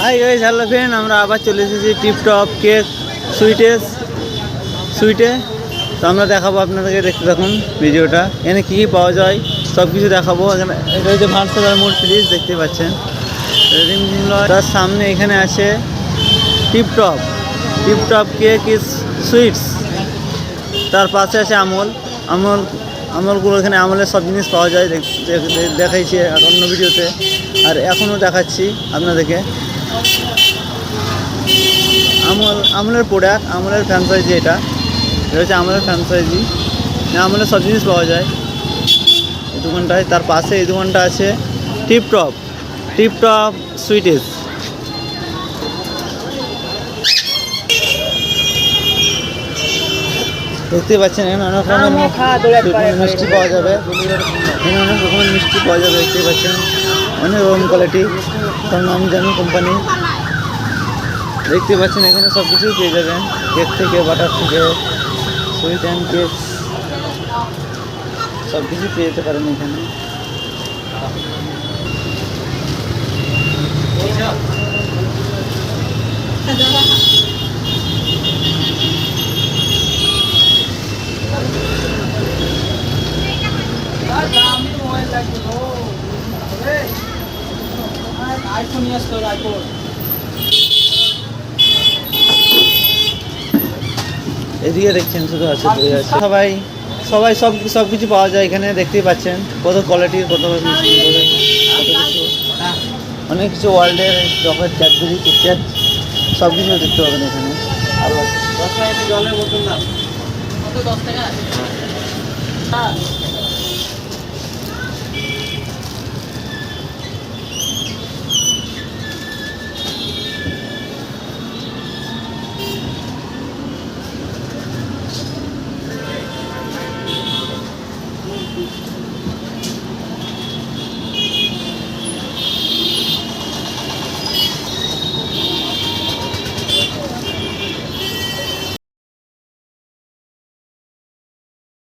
Hi guys, hello friend, আমরা আবার চলে এসেছি টিপটপ কেক সুইটে। তো আমরা দেখাবো আপনাদেরকে, দেখতে থাকুন ভিডিওটা। এখানে কী কী পাওয়া যায় সব কিছু দেখাবো। এখানে এটা হচ্ছে ভারসালার মোড় ফ্রিজ, দেখতে পাচ্ছেন। তার সামনে এখানে আছে টিপটপ কেক সুইটস। তার পাশে আছে আমলগুলো। এখানে আমলের সব জিনিস পাওয়া যায়, দেখাইছি অন্য ভিডিওতে, আর এখনও দেখাচ্ছি আপনাদেরকে। আমলের প্রোডাক্ট, আমলের ফ্র্যাঞ্চাইজি, এটা হচ্ছে আমলের ফ্র্যাঞ্চাইজি। আমলের সব জিনিস পাওয়া যায় এই দোকানটায়। তার পাশে এই দোকানটা আছে টিপটপ সুইটেস। দেখতে পাচ্ছেন এখানে অনেক রকমের মিষ্টি পাওয়া যাবে। এখানে অনেক রকমের মিষ্টি পাওয়া যাবে, দেখতে পাচ্ছেন। অনেক রকম কোয়ালিটি, কারণ আমি জানি কোম্পানি। দেখতে পাচ্ছেন এখানে সব কিছুই পেয়ে যাবেন, কেক থেকে, বাটার থেকে, সুইট অ্যান্ড কেক, সব কিছু পেয়ে যেতে পারেন এখানে। এদিকে দেখছেন শুধু আছে সবাই সব কিছু পাওয়া যায় এখানে। দেখতেই পাচ্ছেন কত কোয়ালিটির, কত কিছু, অনেক কিছু ওয়ার্ল্ডের চকলেট, ক্যাডবেরি, কিটক্যাট, সব কিছু দেখতে পাবেন এখানে। আর 10 টাকা জলের বোতল দাও, কত 10 টাকা?